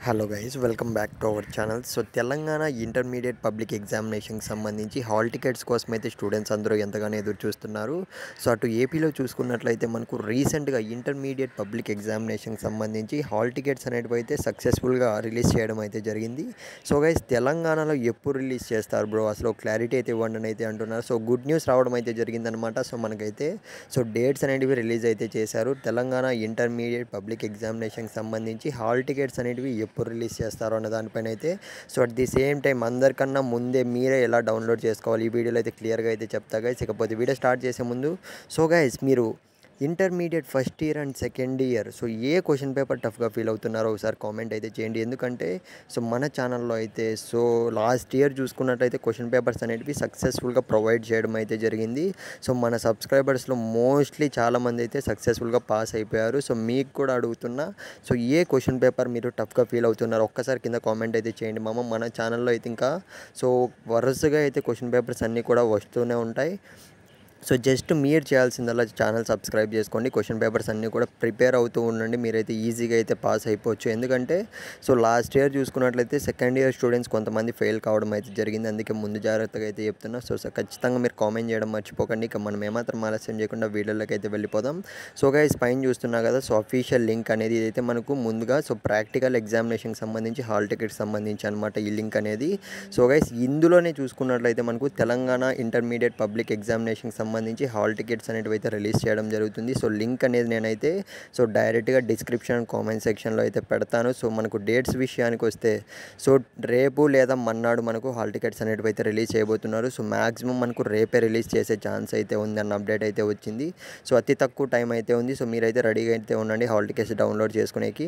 Hello guys, welcome back to our channel. So Telangana intermediate public ఎగ్జామినేషన్కి సంబంధించి hall tickets కోసం అయితే స్టూడెంట్స్ అందరూ ఎంతగానో ఎదురు చూస్తున్నారు. సో అటు ఏపీలో చూసుకున్నట్లయితే మనకు రీసెంట్గా ఇంటర్మీడియట్ పబ్లిక్ ఎగ్జామినేషన్కి సంబంధించి హాల్ టికెట్స్ అనేటివి అయితే సక్సెస్ఫుల్గా రిలీజ్ చేయడం అయితే జరిగింది. సో గైస్, తెలంగాణలో ఎప్పుడు రిలీజ్ చేస్తారు బ్రో, అసలు క్లారిటీ అయితే ఇవ్వండి అని అయితే అంటున్నారు. సో గుడ్ న్యూస్ రావడం అయితే జరిగిందనమాట. సో మనకైతే డేట్స్ అనేటివి రిలీజ్ అయితే చేశారు. తెలంగాణ ఇంటర్మీడియట్ పబ్లిక్ ఎగ్జామినేషన్కి సంబంధించి హాల్ టికెట్స్ అనేటివి ఎప్పుడు రిలీజ్ చేస్తారో అన్న దానిపైన అయితే అట్ ది సేమ్ టైం అందరికన్నా ముందే మీరే ఎలా డౌన్లోడ్ చేసుకోవాలి ఈ వీడియోలో అయితే క్లియర్గా అయితే చెప్తా గైస్. ఇకపోతే వీడియో స్టార్ట్ చేసే ముందు గైస్, మీరు intermediate first year and second year A question paper టఫ్గా ఫీల్ అవుతున్నారో ఒకసారి కామెంట్ అయితే చేయండి. ఎందుకంటే మన ఛానల్లో అయితే లాస్ట్ ఇయర్ చూసుకున్నట్లయితే క్వశ్చన్ పేపర్స్ అనేటివి సక్సెస్ఫుల్గా ప్రొవైడ్ చేయడం అయితే జరిగింది. మన సబ్స్క్రైబర్స్లో మోస్ట్లీ చాలామంది అయితే సక్సెస్ఫుల్గా పాస్ అయిపోయారు. మీకు కూడా అడుగుతున్నా, ఏ క్వశ్చన్ పేపర్ మీరు టఫ్గా ఫీల్ అవుతున్నారు ఒక్కసారి కింద కామెంట్ అయితే చేయండి మన ఛానల్లో అయితే ఇంకా వరుసగా అయితే క్వశ్చన్ పేపర్స్ అన్నీ కూడా వస్తూనే ఉంటాయి. జస్ట్ మీరు చేయాల్సిందల్లా ఛానల్ సబ్స్క్రైబ్ చేసుకోండి. క్వశ్చన్ పేపర్స్ అన్నీ కూడా ప్రిపేర్ అవుతూ ఉండండి. మీరైతే ఈజీగా అయితే పాస్ అయిపోవచ్చు. ఎందుకంటే లాస్ట్ ఇయర్ చూసుకున్నట్లయితే సెకండ్ ఇయర్ స్టూడెంట్స్ కొంతమంది ఫెయిల్ కావడం అయితే జరిగింది. అందుకే ముందు జాగ్రత్తగా అయితే చెప్తున్నా. ఖచ్చితంగా మీరు కామెంట్ చేయడం మర్చిపోకండి. ఇక మనం ఏమాత్రం ఆలస్యం చేయకుండా వీడియోలోకి అయితే వెళ్ళిపోదాం. గైస్, పైన చూస్తున్నా కదా, అఫీషియల్ లింక్ అనేది అయితే మనకు ముందుగా ప్రాక్టికల్ ఎగ్జామినేషన్కి సంబంధించి హాల్ టికెట్స్ సంబంధించి అనమాట ఈ లింక్ అనేది. గైస్, ఇందులోనే చూసుకున్నట్లయితే మనకు తెలంగాణ ఇంటర్మీడియట్ పబ్లిక్ ఎగ్జామినేషన్కి సంబంధించి హాల్ టికెట్స్ అనేటివి అయితే రిలీజ్ చేయడం జరుగుతుంది. లింక్ అనేది నేనైతే డైరెక్ట్గా డిస్క్రిప్షన్ కామెంట్ సెక్షన్లో అయితే పెడతాను. మనకు డేట్స్ విషయానికి వస్తే రేపు లేదా మన్నాడు మనకు హాల్ టికెట్స్ అనేటివి అయితే రిలీజ్ చేయబోతున్నారు. మ్యాక్సిమం మనకు రేపే రిలీజ్ చేసే ఛాన్స్ అయితే ఉంది అన్న అప్డేట్ అయితే వచ్చింది. అతి తక్కువ టైం అయితే ఉంది. మీరైతే రెడీగా అయితే ఉండండి హాల్ టికెట్స్ డౌన్లోడ్ చేసుకునేకి.